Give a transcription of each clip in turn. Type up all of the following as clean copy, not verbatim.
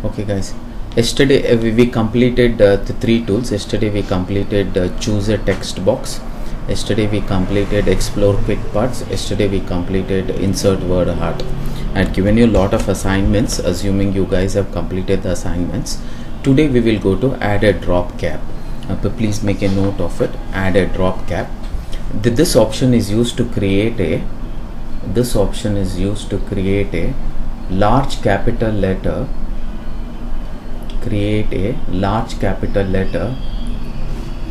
Okay guys, yesterday we completed the three tools. Yesterday we completed choose a text box. Yesterday we completed explore quick parts. Yesterday we completed insert word heart. I had given you a lot of assignments, assuming you guys have completed the assignments. Today we will go to add a drop cap. But please make a note of it. Add a drop cap. This option is used to create a large capital letter. Create a large capital letter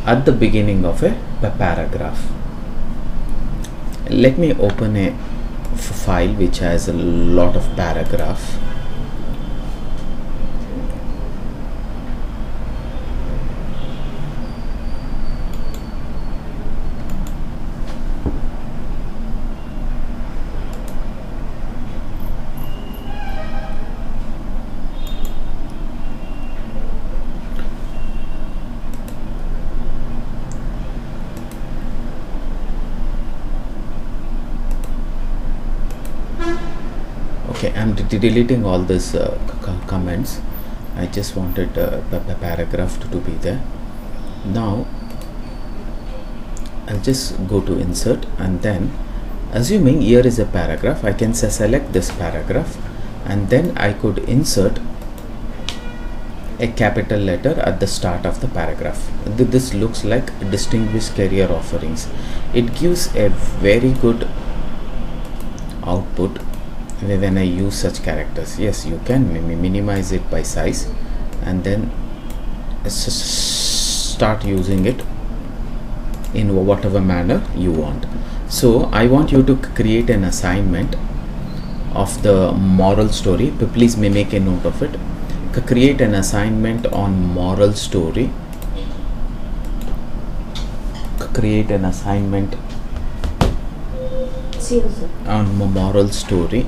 at the beginning of a paragraph. Let me open a file which has a lot of paragraph. Okay, I'm deleting all this comments. I just wanted the paragraph to be there. Now I'll just go to insert, and then assuming here is a paragraph, I can select this paragraph, and then I could insert a capital letter at the start of the paragraph. This looks like distinguished career offerings. It gives a very good output when I use such characters. Yes, you can minimize it by size and then start using it in whatever manner you want. So I want you to create an assignment of the moral story. Please make a note of it. Create an assignment on moral story. Create an assignment on moral story.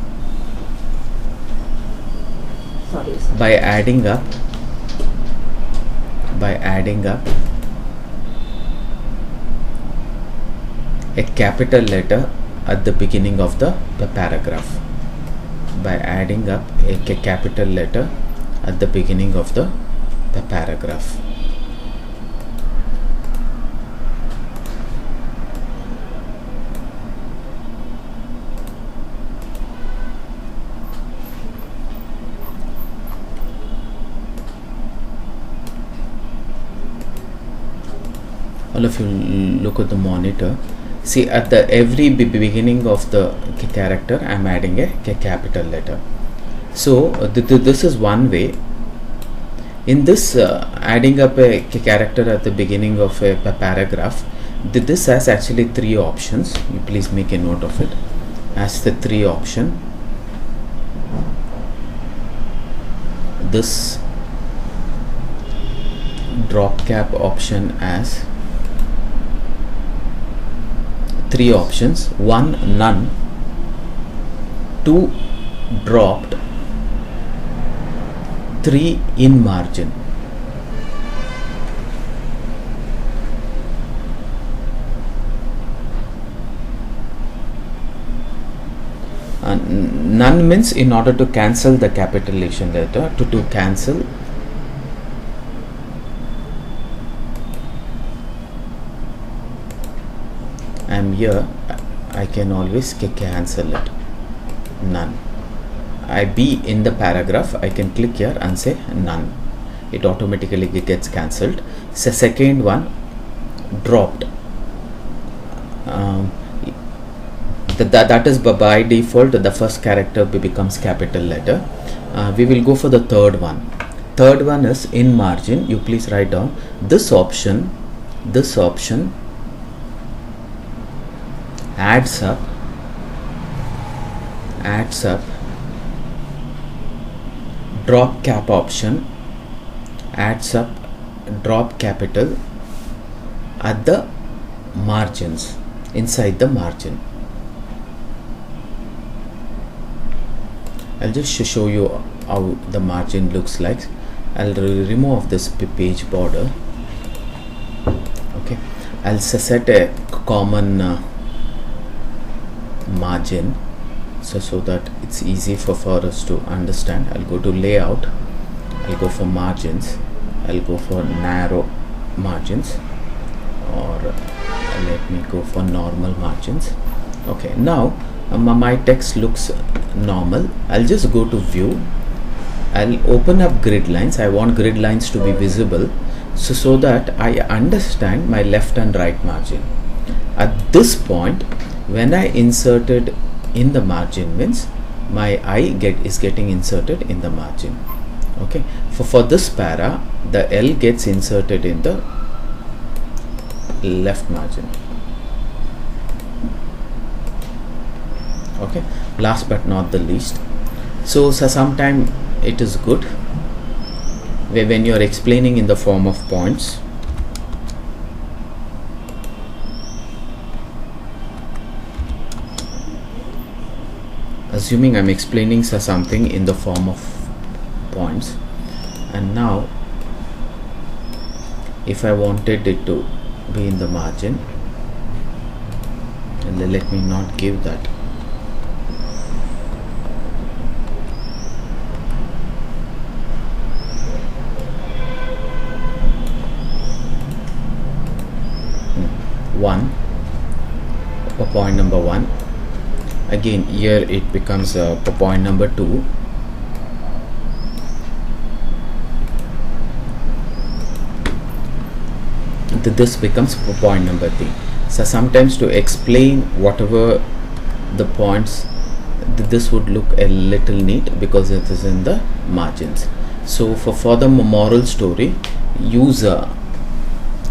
By adding up a capital letter at the beginning of the paragraph. By adding up a capital letter at the beginning of the paragraph. All of you look at the monitor. See, at the every beginning of the character, I am adding a capital letter. So this is one way. In this adding up a character at the beginning of a paragraph, this has actually three options. You please make a note of it. As the three option, this drop cap option as three options: 1 none, 2 dropped, 3 in margin. None means in order to cancel the capitalization letter, to cancel. I'm here, I can always cancel it. None. I be in the paragraph, I can click here and say none. It automatically gets cancelled. So second one, dropped. That is by default the first character becomes capital letter. We will go for the third one. Third one is in margin. You please write down this option adds up drop cap option adds up drop capital at the margins, inside the margin. I'll just show you how the margin looks like. I'll remove this page border. Okay, I'll set a common margin so that it's easy for us to understand. I'll go to layout, I'll go for margins, I'll go for narrow margins, or let me go for normal margins. Okay, now my text looks normal. I'll just go to view, I'll open up grid lines. I want grid lines to be visible, so that I understand my left and right margin. At this point, when I inserted in the margin, means my I is getting inserted in the margin. Okay, for this para, the L gets inserted in the left margin. Okay, last but not the least, so sometime it is good when you are explaining in the form of points. Assuming I'm explaining something in the form of points, and now if I wanted it to be in the margin, and let me not give that. One, point number 1. Again here it becomes point number 2. This becomes point number 3. So sometimes to explain whatever the points, this would look a little neat because it is in the margins. So for the moral story, use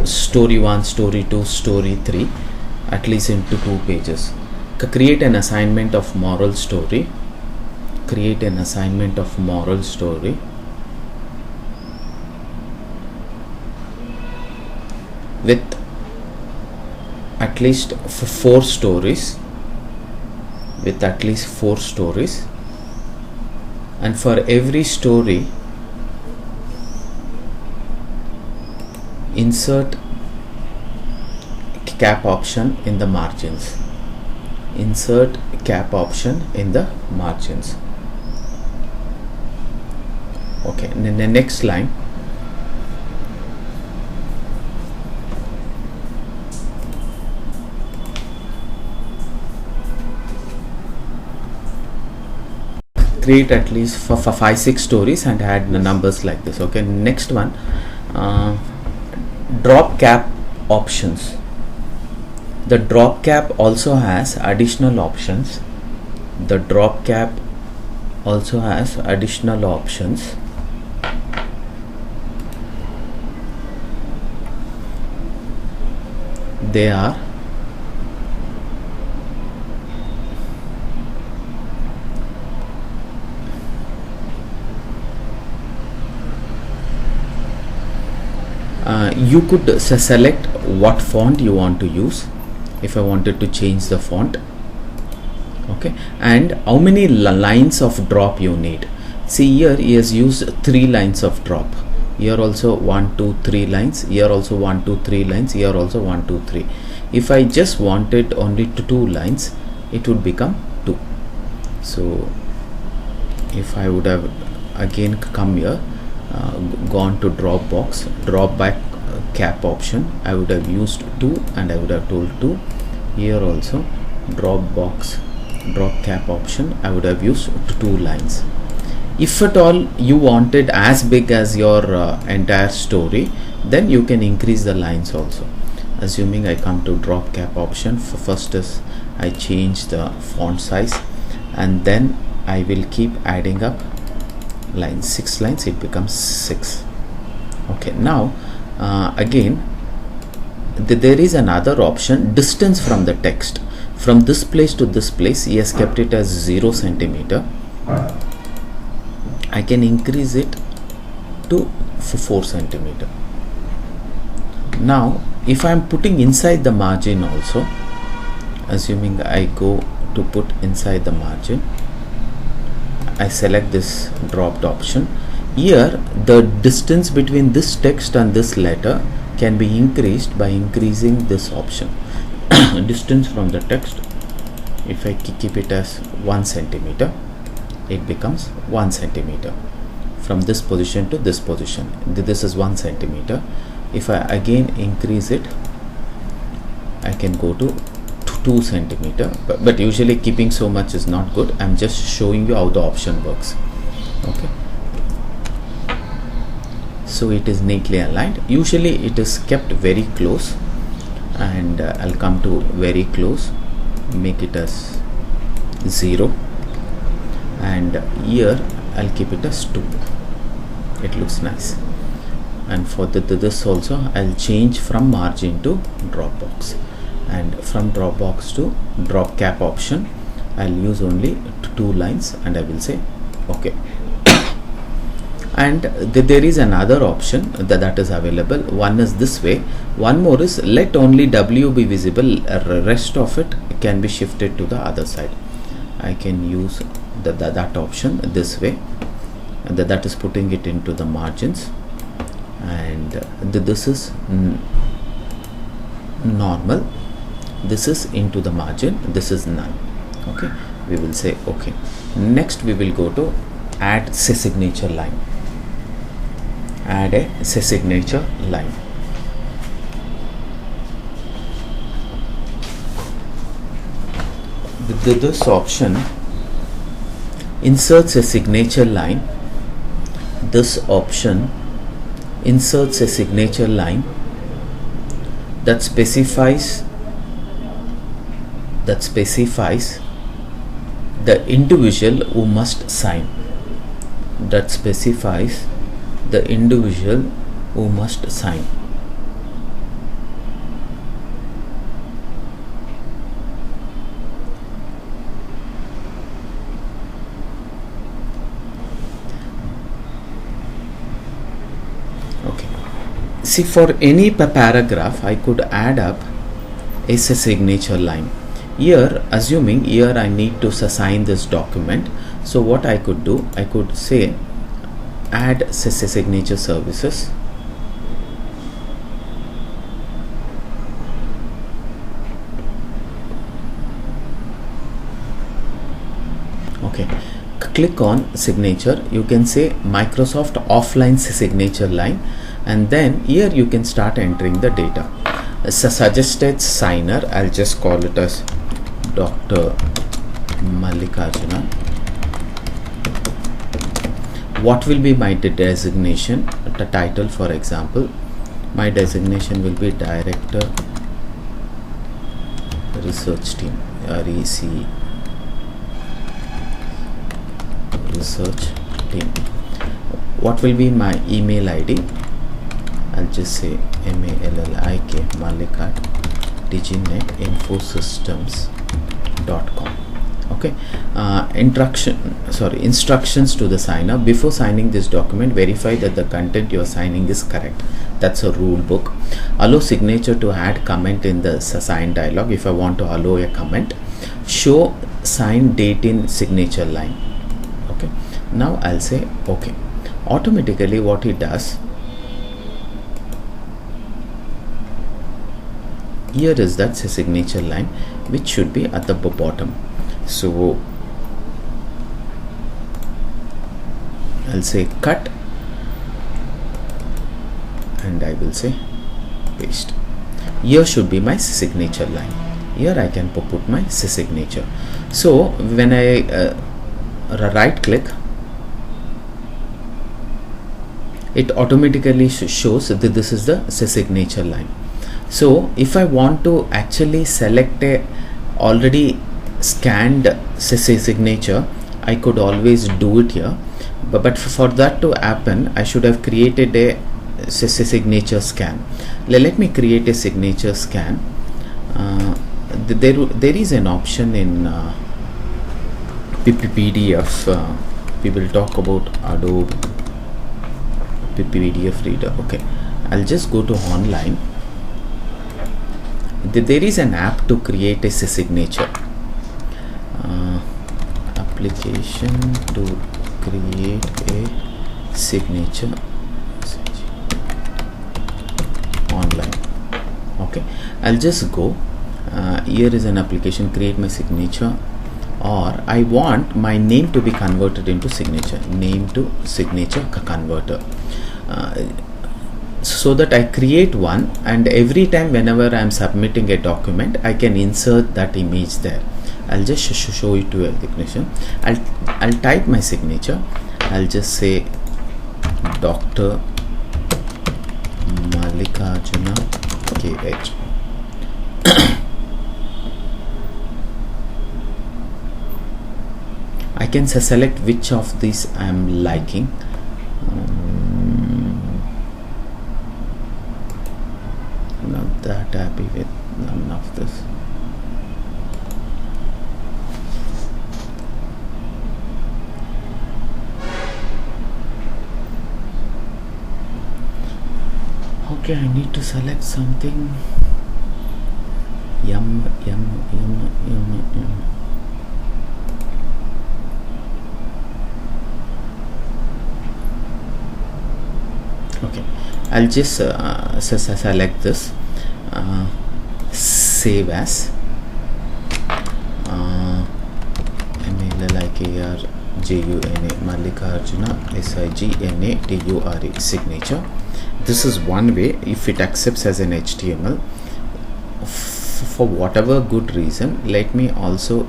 story 1, story 2, story 3, at least into 2 pages. Create an assignment of moral story. Create an assignment of moral story. With at least 4 stories. With at least 4 stories. And for every story, insert cap option in the margins. Insert cap option in the margins. Okay, in the next line, create at least for 5-6 stories and add the numbers like this. Okay, next one, drop cap options. The drop cap also has additional options. The drop cap also has additional options. They are you could select what font you want to use. If I wanted to change the font, okay, and how many lines of drop you need. See, here he has used 3 lines of drop. Here also 1, 2, 3 lines. Here also 1, 2, 3 lines. Here also 1, 2, 3. If I just wanted only 2 lines, it would become 2. So if I would have again come here, gone to drop box, drop back cap option, I would have used 2 and I would have told 2. Here also drop box, drop cap option, I would have used 2 lines. If at all you wanted as big as your entire story, then you can increase the lines also. Assuming I come to drop cap option, first is I change the font size, and then I will keep adding up lines. 6 lines, it becomes 6. Okay, now again there is another option, distance from the text. From this place to this place, he has kept it as 0 centimeter. I can increase it to 4 centimeter. Now if I am putting inside the margin also, assuming I go to put inside the margin, I select this dropped option. Here the distance between this text and this letter can be increased by increasing this option. Distance from the text, if I keep it as 1 centimeter, it becomes 1 centimeter. from this position to this position. This is 1 centimeter. If I again increase it, I can go to 2 centimeter, but usually keeping so much is not good. I'm just showing you how the option works. Okay, so it is neatly aligned. Usually it is kept very close, and I'll come to very close, make it as 0, and here I'll keep it as 2. It looks nice. And for this also I'll change from margin to drop box, and from drop box to drop cap option I'll use only 2 lines, and I will say okay. And there is another option that is available. One is this way, one more is let only W be visible, rest of it can be shifted to the other side. I can use that option this way, and that is putting it into the margins, and this is normal, this is into the margin, this is none. Okay, we will say okay. Next we will go to add say signature line. Add a say signature line. This option inserts a signature line. This option inserts a signature line that specifies the individual who must sign. That specifies the individual who must sign. Okay. See, for any paragraph I could add up a signature line. Here, assuming here I need to assign this document, so what I could do, I could say add signature services. Okay, click on signature. You can say Microsoft offline signature line, and then here you can start entering the data. Suggested signer, I'll just call it as Dr. Mallikarjuna. What will be my designation? The title, for example, my designation will be Director Research Team, REC Research Team. What will be my email ID? I'll just say mallik@diginetinfosystems.com. Okay, instructions to the signer. Before signing this document, verify that the content you are signing is correct. That's a rule book. Allow signature to add comment in the sign dialog. If I want to allow a comment, show sign date in signature line. Okay, now I'll say okay. Automatically what it does, here is that signature line which should be at the bottom. So I'll say cut, and I will say paste. Here should be my signature line. Here I can put my signature. So when I right click, it automatically shows that this is the signature line. So if I want to actually select a already scanned signature, I could always do it here, but for that to happen I should have created a signature scan. Let me create a signature scan. There is an option in PDF. We will talk about Adobe PDF Reader. Okay, I'll just go to online. There is an app to create a signature. Application to create a signature online. Okay, I'll just go. Here is an application, create my signature or I want my name to be converted into signature, name to signature converter, so that I create one, and every time whenever I am submitting a document I can insert that image there. I'll just show it to a technician. I'll type my signature. I'll just say Dr. Mallikarjuna KH. I can select which of these I am liking. Not that happy with none of this. Okay, I need to select something. Yum. Okay, I'll just select this, save as, MALLIKARJUNA Mallikarjuna SIGNATURE signature. This is one way. If it accepts as an HTML, for whatever good reason, let me also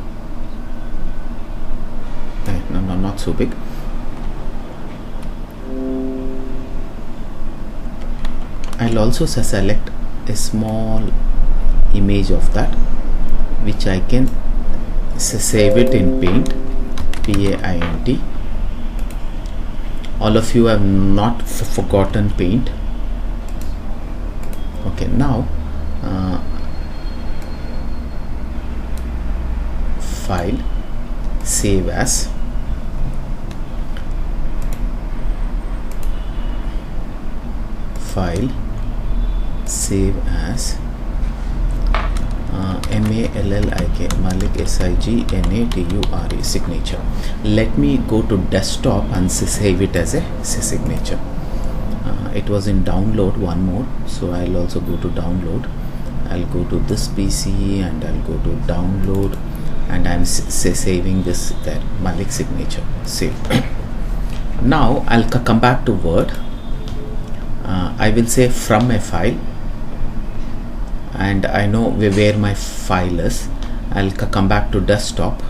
no, not so big. I'll also select a small image of that, which I can save it in Paint, PAINT. All of you have not forgotten Paint. Okay, now file, save as, file, save as, Malik SIGNATURE signature. Let me go to desktop and save it as a signature. It was in download, one more, so I'll also go to download. I'll go to this PC and I'll go to download, and I'm saving this there, Malik signature, save. Now I'll come back to Word. I will say from a file, and I know where my file is. I'll come back to desktop.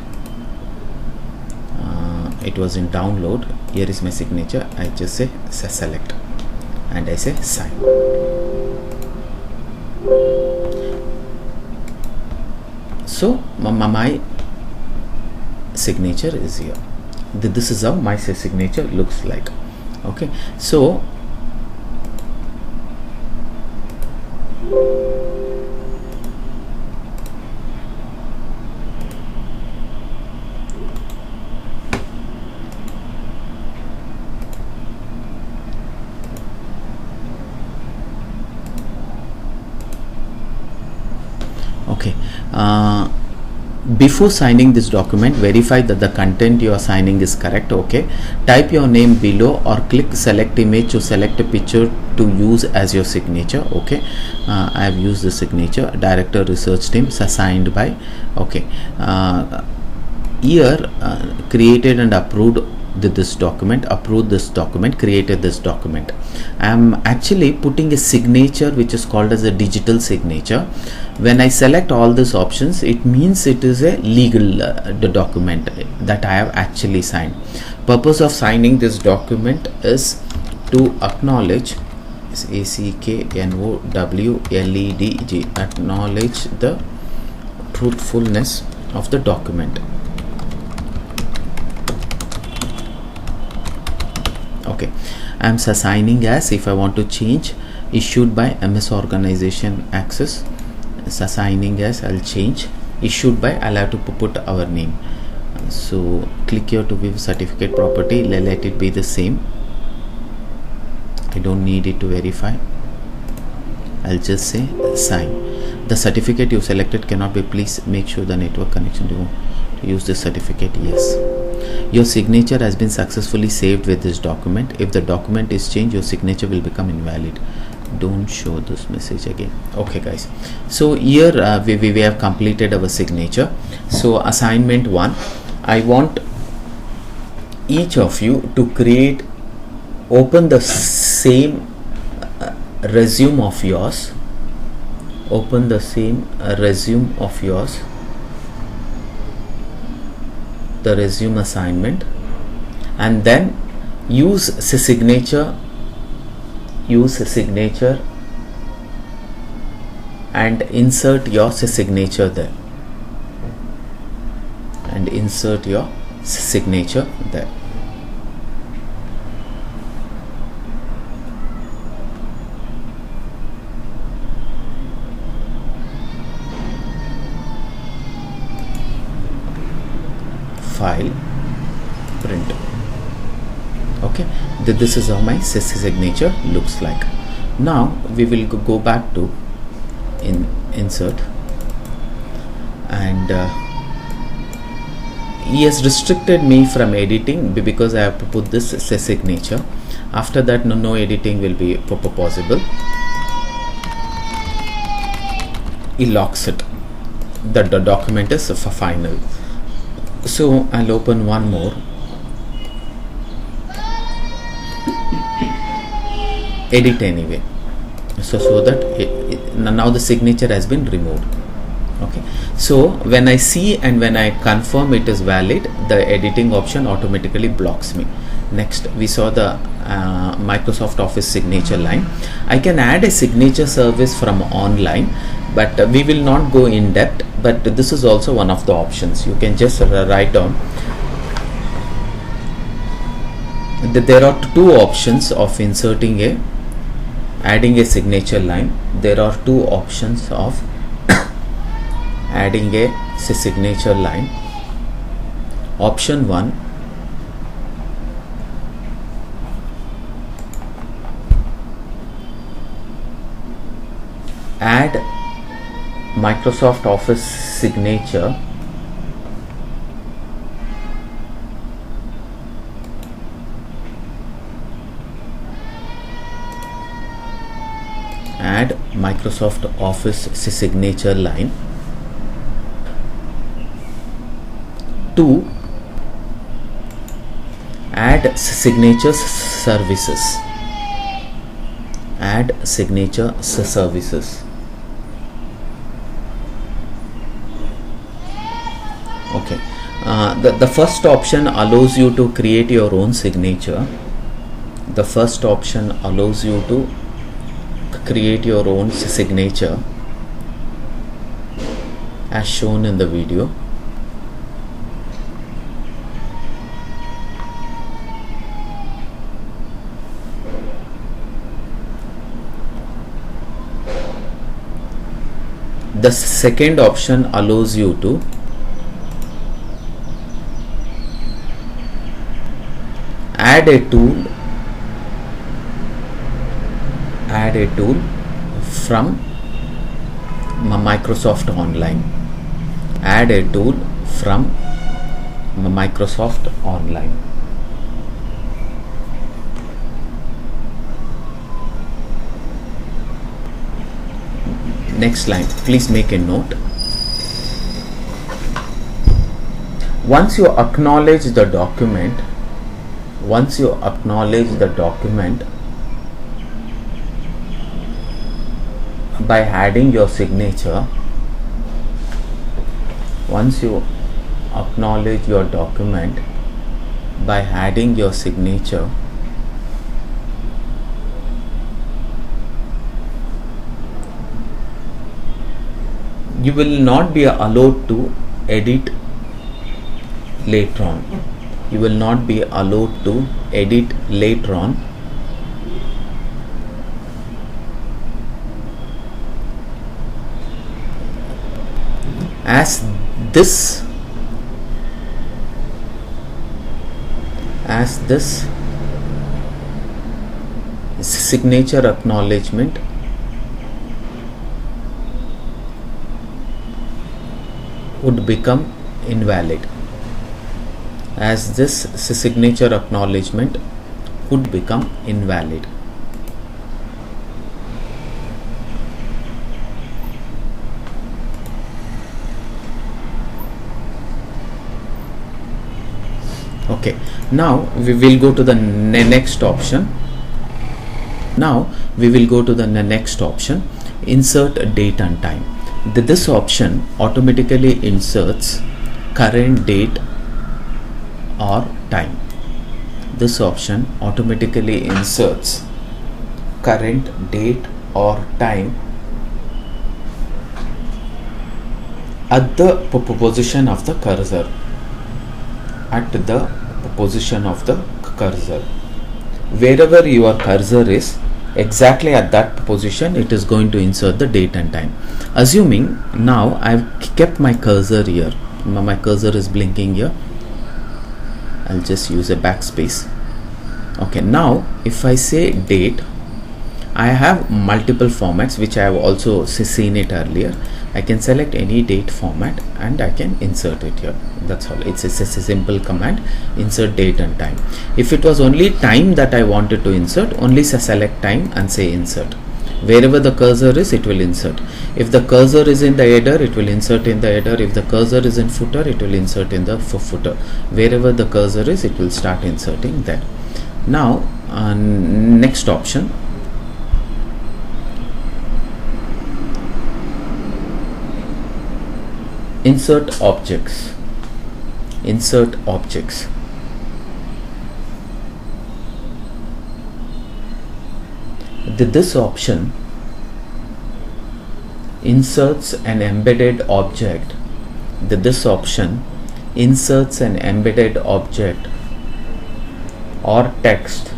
It was in download. Here is my signature. I just say select and I say sign. So my signature is here. This is how my signature looks like. Okay, so okay, before signing this document, verify that the content you are signing is correct. Okay, type your name below or click select image to select a picture to use as your signature. Okay, I have used the signature, director research team, assigned by. Okay, here created and approved this document, approved this document, created this document. I am actually putting a signature which is called as a digital signature. When I select all these options, it means it is a legal document that I have actually signed. Purpose of signing this document is to acknowledge, ACKNOWLEDG, acknowledge the truthfulness of the document. Okay, I am assigning as, if I want to change, issued by MS Organization Access, assigning as, I'll change, issued by, I'll have to put our name. So click here to view certificate property, let it be the same. I don't need it to verify. I'll just say sign. The certificate you selected cannot be, please make sure the network connection to use this certificate. Yes. Your signature has been successfully saved with this document. If the document is changed, your signature will become invalid. don't show this message again. Okay guys, so here we have completed our signature. So assignment 1, I want each of you to open the same resume of yours, open the same resume of yours, the resume assignment, and then use signature and insert your signature there, and insert your signature there. File, print. Okay, this is how my signature looks like. Now we will go back to insert, and he has restricted me from editing because I have to put this signature. After that, no editing will be possible. He locks it. The document is for final. So I'll open one more. Edit anyway. So that now the signature has been removed. Okay, so when I see and when I confirm it is valid, the editing option automatically blocks me. Next, we saw the Microsoft Office signature line. I can add a signature service from online, but we will not go in depth, but this is also one of the options. You can just write down that there are two options of adding a signature line. There are two options of adding a signature line. Option 1, add Microsoft Office signature Microsoft Office signature line. 2, add signature services. Add signature services. Okay, the first option allows you to create your own signature. The first option allows you to create your own signature as shown in the video. The second option allows you to add a tool from Microsoft Online. Add a tool from Microsoft Online. Next line, please make a note. Once you acknowledge the document, by adding your signature, once you acknowledge your document by adding your signature, you will not be allowed to edit later on. You will not be allowed to edit later on. As this signature acknowledgement would become invalid. As this signature acknowledgement would become invalid. Okay, now we will go to the next option. Now we will go to the next option, insert date and time. This option automatically inserts current date or time. This option automatically inserts current date or time at the position of the cursor. At the position of the cursor, wherever your cursor is, exactly at that position it is going to insert the date and time. Assuming now I've kept my cursor here, my cursor is blinking here, I'll just use a backspace. Okay, now if I say date, I have multiple formats which I have also seen it earlier. I can select any date format and I can insert it here. That's all. It's a simple command, insert date and time. If it was only time that I wanted to insert, only select time and say insert. Wherever the cursor is, it will insert. If the cursor is in the header, it will insert in the header. If the cursor is in footer, it will insert in the footer. Wherever the cursor is, it will start inserting there. Now next option, insert objects. Insert objects. This option inserts an embedded object. This option inserts an embedded object or text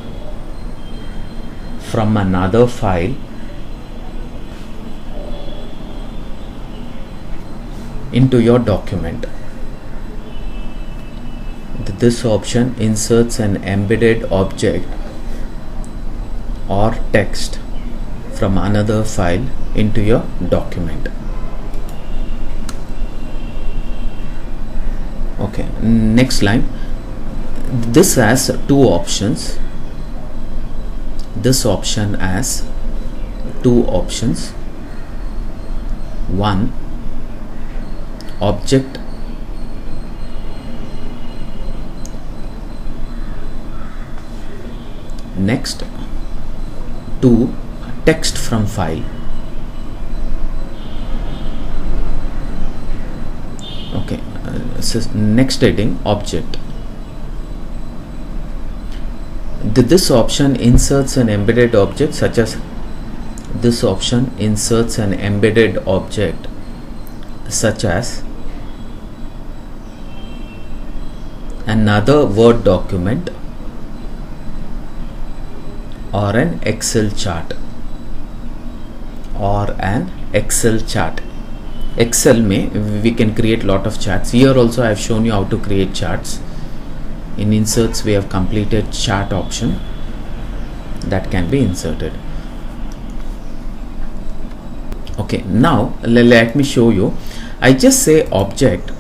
from another file into your document. This option inserts an embedded object or text from another file into your document. Okay, next line. This has two options. This option has two options. One, object next, two, text from file. Okay, next heading, object. This option inserts an embedded object such as this option inserts an embedded object such as another Word document or an Excel chart or an Excel chart. Excel mein we can create lot of charts. Here also I have shown you how to create charts. In inserts we have completed chart option that can be inserted. Okay, now let me show you. I just say object.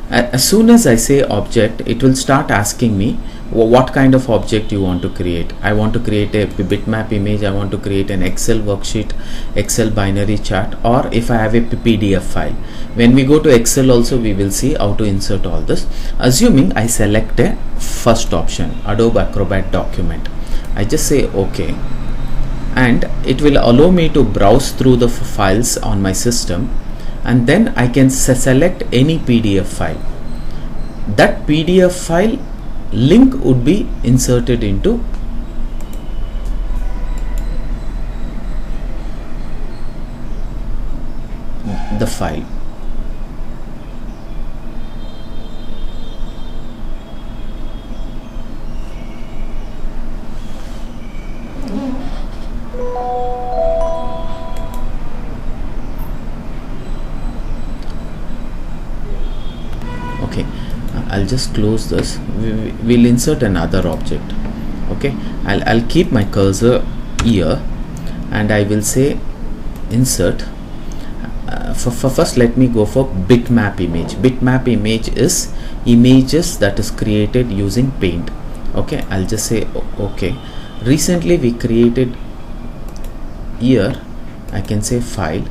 As soon as I say object, it will start asking me what kind of object you want to create. I want to create a bitmap image, I want to create an Excel worksheet, Excel binary chart, or if I have a PDF file. When we go to Excel also we will see how to insert all this. Assuming I select a first option, Adobe Acrobat document, I just say OK, and it will allow me to browse through the files on my system, and then I can select any PDF file. That PDF file link would be inserted into the file. Okay, I'll just close this. We'll insert another object. Okay, I'll keep my cursor here and I will say insert. For first let me go for bitmap image. Bitmap image is images that is created using Paint. Okay, I'll just say okay. Recently we created here, I can say file.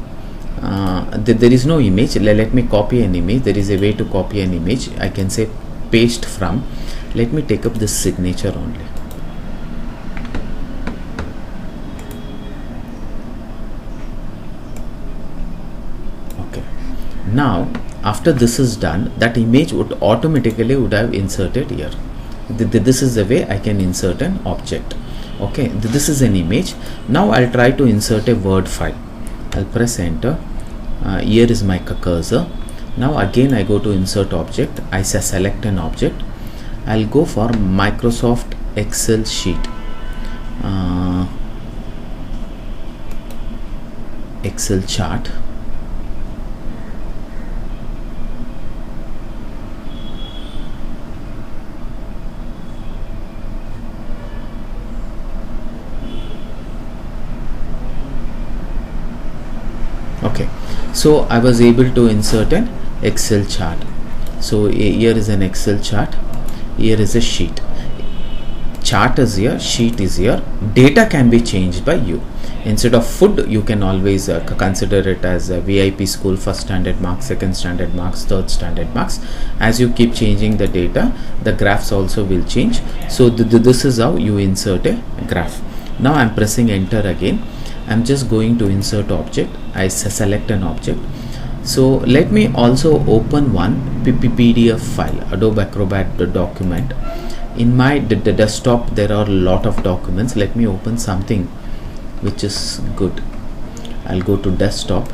There is no image. Let me copy an image. There is a way to copy an image. I can say paste from. Let me take up this signature only. Okay, now after this is done, that image would automatically would have inserted here. This is the way I can insert an object. Okay, this is an image. Now I'll try to insert a Word file. I'll press enter. Here is my cursor. Now again I go to insert object. I select an object. I'll go for Microsoft Excel sheet. Excel chart. Okay, so I was able to insert an Excel chart. So here is an Excel chart, here is a sheet. Chart is here, sheet is here. Data can be changed by you. Instead of food, you can always consider it as a VIP school, first standard marks, second standard marks, third standard marks. As you keep changing the data, the graphs also will change. So this is how you insert a graph. Now I'm pressing enter again. I'm just going to insert object. I select an object. So let me also open one PDF file, Adobe Acrobat document. In my desktop there are a lot of documents. Let me open something which is good. I'll go to desktop.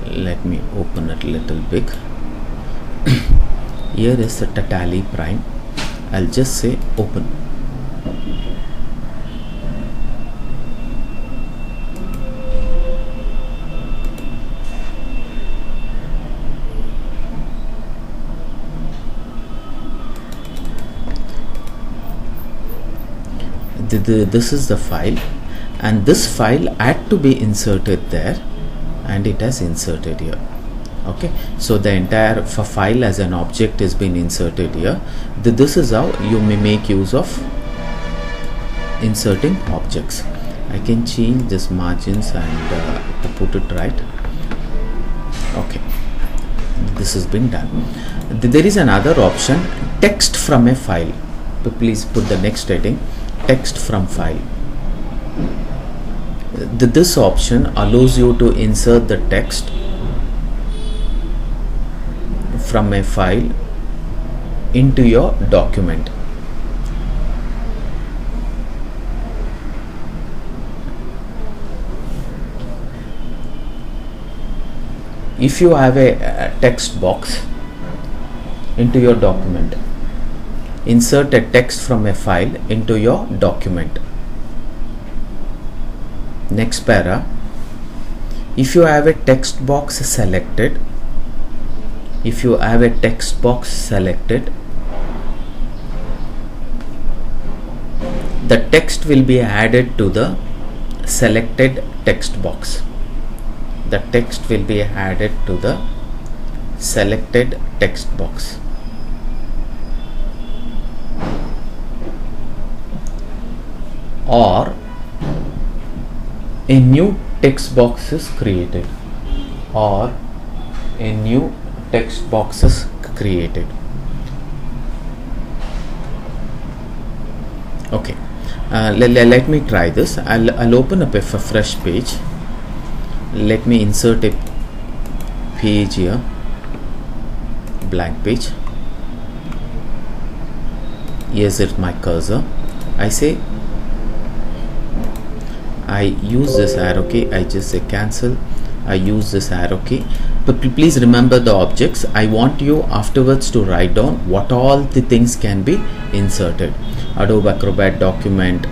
Let me open it a little big. Here is the Tally Prime. I'll just say open. This is the file, and this file had to be inserted there, and it has inserted here. Okay, so the entire file as an object has been inserted here. This is how you may make use of inserting objects. I can change this margins and to put it right. Okay, this has been done. There is another option, text from a file. Please put the next heading, text from file. This option allows you to insert the text from a file into your document. If you have a text box into your document, insert a text from a file into your document. Next para, if you have a text box selected, the text will be added to the selected text box. The text will be added to the selected text box. Or a new text box is created. Okay, let me try this. I'll open up a fresh page. Let me insert a page here, blank page. Here's it, my cursor. I use this arrow key. I just say cancel. I use this arrow key. But please remember the objects. I want you afterwards to write down what all the things can be inserted. Adobe Acrobat document,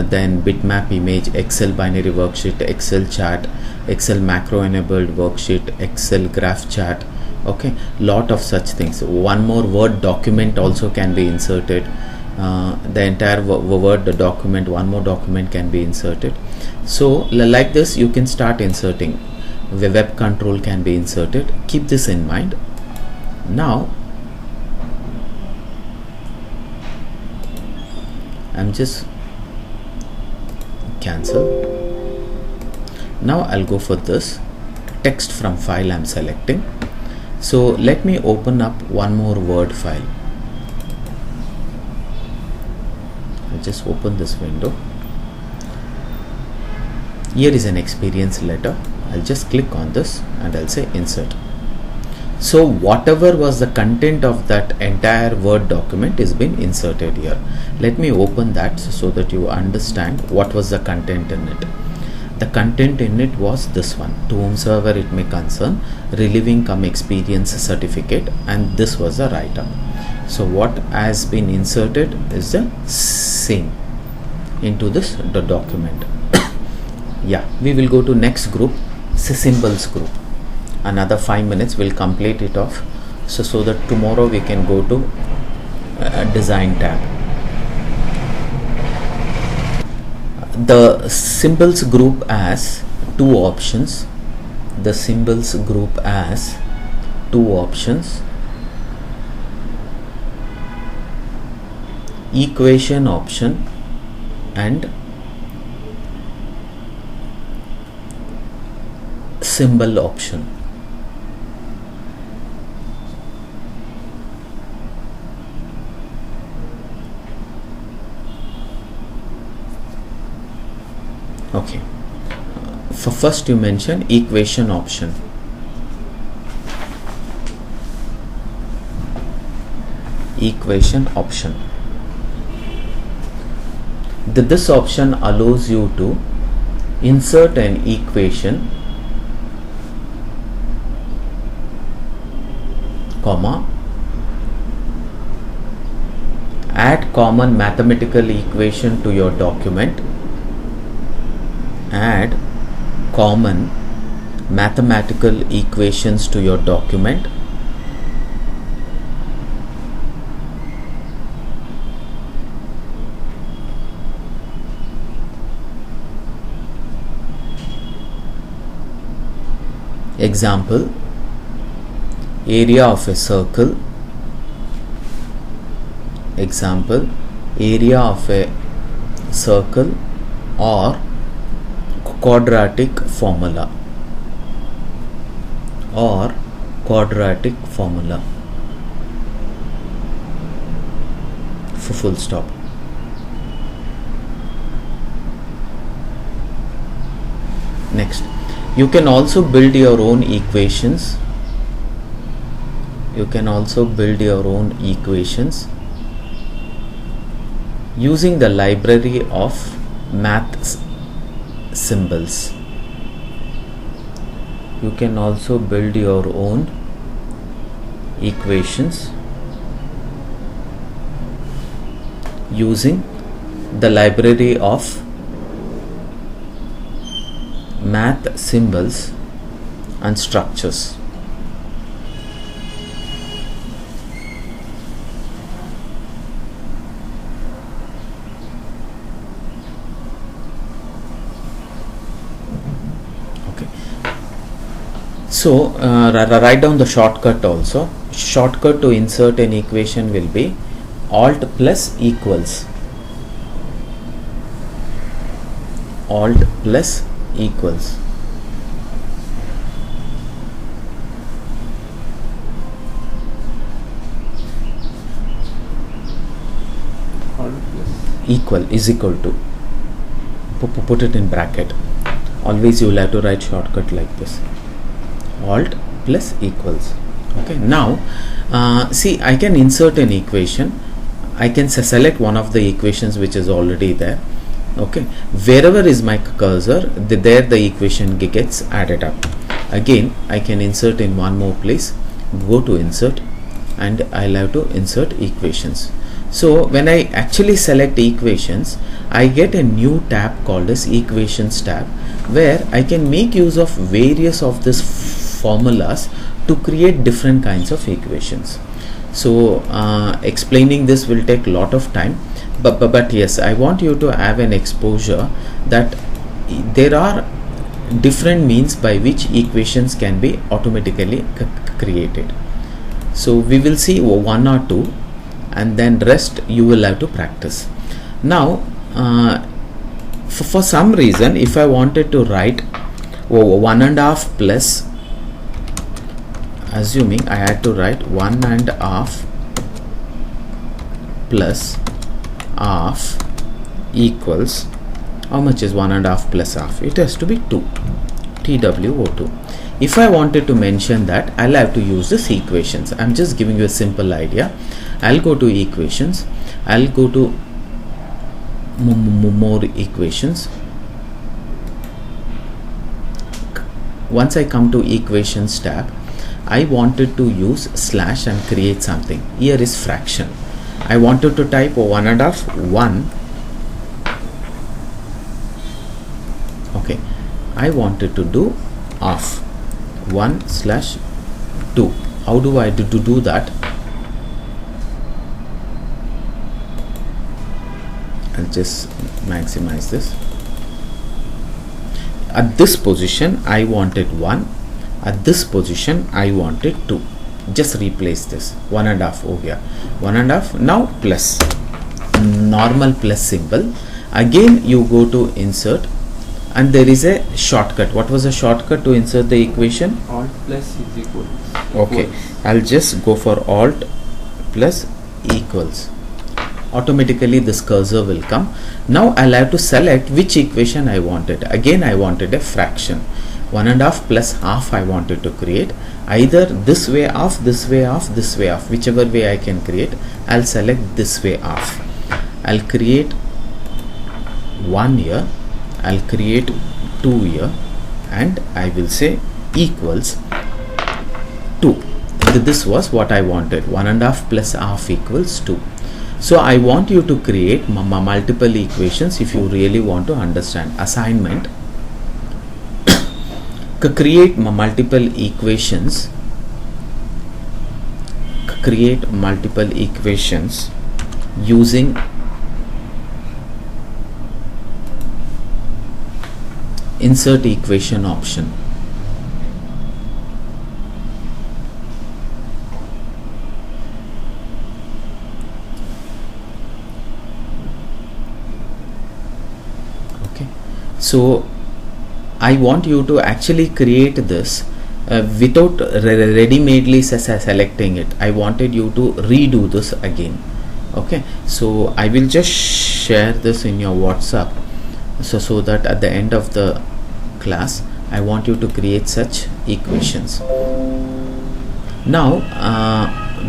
then bitmap image, Excel binary worksheet, Excel chart, Excel macro enabled worksheet, Excel graph chart. Okay, lot of such things. One more Word document also can be inserted. The entire Word document, one more document can be inserted. So like this you can start inserting. Web control can be inserted. Keep this in mind. Now I'm just cancel. Now I'll go for this text from file I'm selecting. So let me open up one more Word file. I'll just open this window. Here is an experience letter. I'll just click on this and I'll say insert. So whatever was the content of that entire Word document is been inserted here. Let me open that so that you understand what was the content in it. The content in it was this one: to whomsoever it may concern, relieving cum experience certificate, and this was the write-up. So what has been inserted is the same into this the document. Yeah, we will go to next group, symbols group. Another 5 minutes we'll complete it off, so that tomorrow we can go to design tab. The symbols group has two options. The symbols group has two options: equation option and symbol option. Okay, for first you mention equation option. Equation option. This option allows you to insert an equation, comma, add common mathematical equation to your document, add common mathematical equations to your document, example, area of a circle, example, area of a circle, or quadratic formula, or quadratic formula, full stop. Next, you can also build your own equations. You can also build your own equations using the library of math symbols. You can also build your own equations using the library of math symbols and structures. So write down the shortcut also. Shortcut to insert an equation will be Alt plus equals. Alt plus equals. Equal is equal to. Put it in bracket. Always you will have to write shortcut like this. Alt plus equals. Okay, now see, I can insert an equation. I can select one of the equations which is already there. Okay, wherever is my cursor, there the equation gets added up. Again, I can insert in one more place. Go to insert, and I'll have to insert equations. So when I actually select equations, I get a new tab called as equations tab, where I can make use of various of these formulas to create different kinds of equations. So explaining this will take a lot of time, but yes, I want you to have an exposure that there are different means by which equations can be automatically created. So we will see one or two, and then rest you will have to practice. Now for some reason, if I wanted to write 1.5 plus assuming I had to write 1.5 plus half equals, how much is 1.5 plus half? It has to be 2, TWO2. If I wanted to mention that, I'll have to use this equations. I'm just giving you a simple idea. I'll go to equations, I'll go to more equations. Once I come to equations tab, I wanted to use slash and create something. Here is fraction. I wanted to type 1.5 okay, I wanted to do half 1/2. How do I do that? I'll just maximize this. At this position I wanted 1, at this position I wanted 2. Just replace this 1.5 over here, 1.5. now plus normal plus symbol. Again you go to insert and there is a shortcut. What was the shortcut to insert the equation? Alt plus is equal. Okay, I'll just go for alt plus equals. Automatically this cursor will come. Now I'll have to select which equation I wanted. Again I wanted a fraction. 1.5 plus half I wanted to create. Either this way off, this way off, this way off. Whichever way I can create, I'll select this way off. I'll create 1 here, I'll create 2 here, and I will say equals 2. This was what I wanted. 1.5 plus half equals 2. So I want you to create multiple equations if you really want to understand. Assignment: create multiple equations. Create multiple equations using insert equation option. Okay, so I want you to actually create this without ready-madely selecting it. I wanted you to redo this again. Okay, so I will just share this in your WhatsApp, so that at the end of the class I want you to create such equations. Now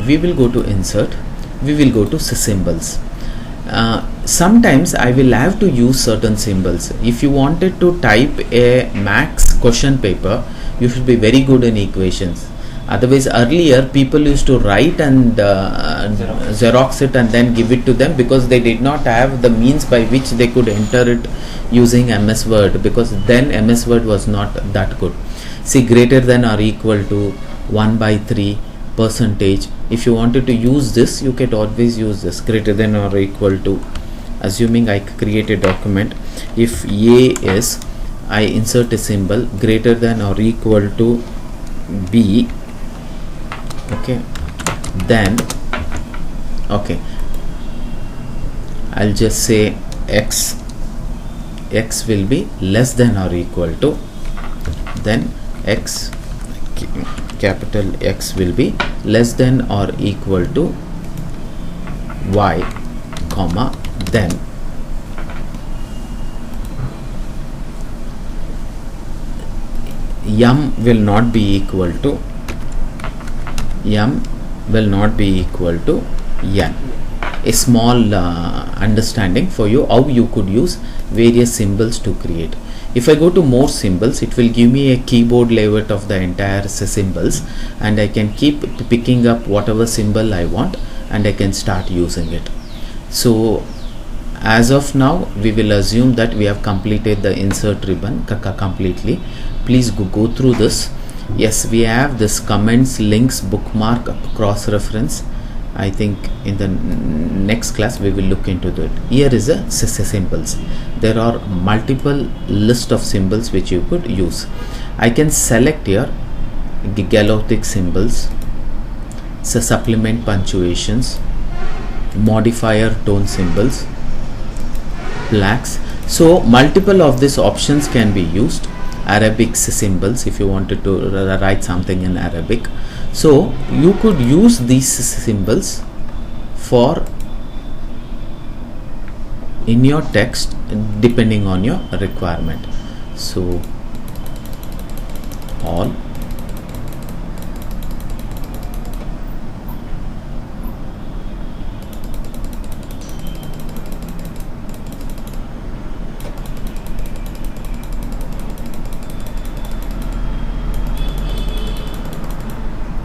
we will go to insert, we will go to symbols. Sometimes I will have to use certain symbols. If you wanted to type a max question paper, you should be very good in equations. Otherwise, earlier people used to write and Xerox it and then give it to them, because they did not have the means by which they could enter it using MS Word, because then MS Word was not that good. See, greater than or equal to 1/3 percentage. If you wanted to use this, you can always use this, greater than or equal to. Assuming I create a document, if A is, I insert a symbol greater than or equal to B. Okay, then okay, I'll just say X will be less than or equal to, then X, capital X will be less than or equal to Y, comma, then M will not be equal to N. A small understanding for you how you could use various symbols to create. If I go to more symbols, it will give me a keyboard layout of the entire symbols, and I can keep picking up whatever symbol I want and I can start using it. So as of now, we will assume that we have completed the insert ribbon completely. Please go through this. Yes, we have this comments, links, bookmark, cross reference. I think in the next class we will look into that. Here is a symbols. There are multiple list of symbols which you could use. I can select here Galactic symbols, supplement punctuations, modifier tone symbols, blacks. So multiple of these options can be used. Arabic symbols, if you wanted to write something in Arabic. So you could use these symbols for in your text depending on your requirement. So all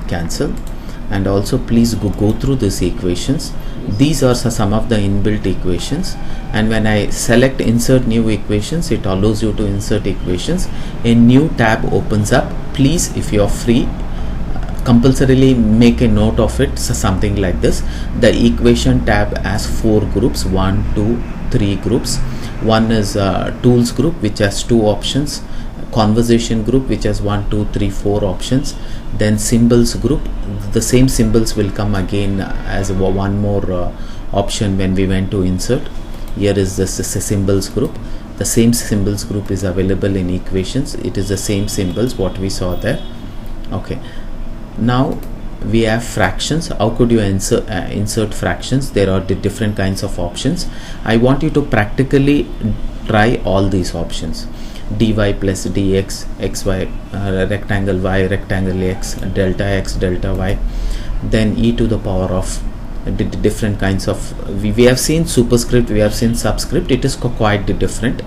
cancel, and also please go through these equations. These are some of the inbuilt equations, and when I select insert new equations, it allows you to insert equations. A new tab opens up. Please, if you are free, compulsorily make a note of it. So something like this: the equation tab has 4 groups, 1 2 3 groups. One is tools group, which has 2 options. Conversation group, which has 1 2 3 4 options. Then symbols group, the same symbols will come again as one more option when we went to insert. Here is the symbols group. The same symbols group is available in equations. It is the same symbols what we saw there. Okay, now we have fractions. How could you insert fractions? There are the different kinds of options. I want you to practically try all these options: dy plus dx, xy, rectangle y, rectangle x, delta y, then e to the power of different kinds of, we have seen superscript, we have seen subscript. It is quite different.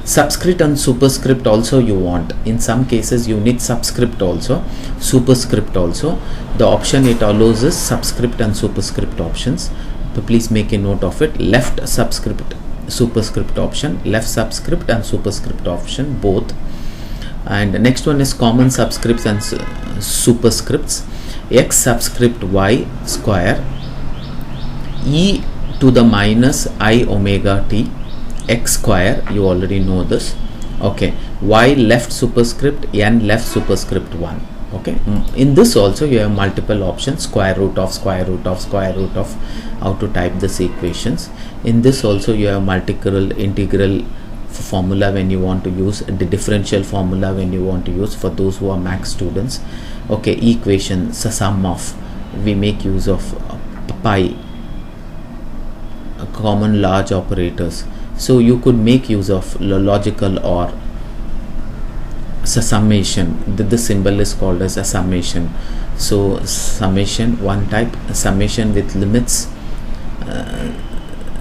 Subscript and superscript also you want. In some cases you need subscript also, superscript also. The option it allows is subscript and superscript options. So please make a note of it. Left subscript superscript option, left subscript and superscript option both. And next one is common subscripts and superscripts. X subscript y square, e to the minus I omega t, x square, you already know this. Okay, y left superscript, n left superscript 1. Okay, in this also you have multiple options: square root of, square root of, square root of, how to type this equations. In this also you have multiple integral formula when you want to use, the differential formula when you want to use, for those who are max students. Okay, equation, sum of, we make use of pi, common large operators. So you could make use of logical or summation. The symbol is called as a summation. So summation, one type, summation with limits,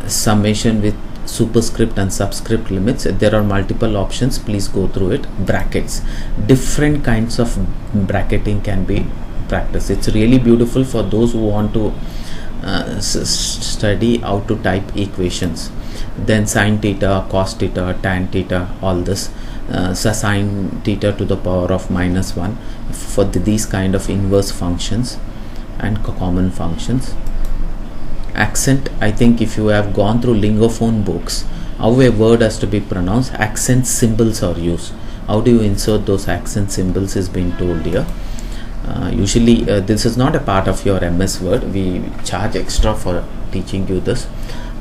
summation with superscript and subscript limits. There are multiple options, please go through it. Brackets, different kinds of bracketing can be practiced. It's really beautiful for those who want to study how to type equations. Then sine theta, cos theta, tan theta, all this. Sine theta to the power of minus 1 for these kind of inverse functions and common functions. Accent, I think if you have gone through lingophone books, how a word has to be pronounced, accent symbols are used. How do you insert those accent symbols is being told here. Usually this is not a part of your MS Word. We charge extra for teaching you this.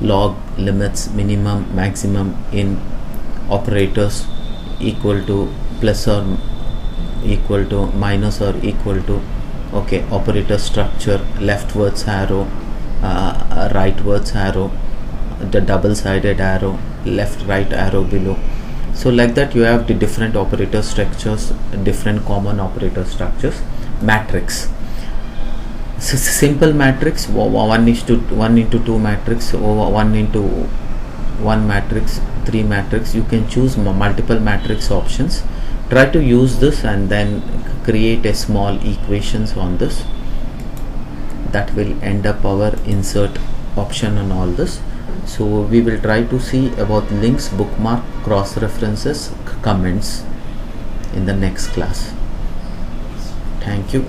Log, limits, minimum, maximum in operators, equal to, plus or equal to, minus or equal to. Okay, operator structure, leftwards arrow, rightwards arrow, the double-sided arrow, left right arrow below. So like that you have the different operator structures, different common operator structures. Matrix, so simple matrix, 1 into 2 matrix, over 1 into 1 matrix, 3 matrix. You can choose multiple matrix options. Try to use this and then create a small equations on this. That will end up our insert option on all this. So we will try to see about links, bookmark, cross references, comments in the next class. Thank you.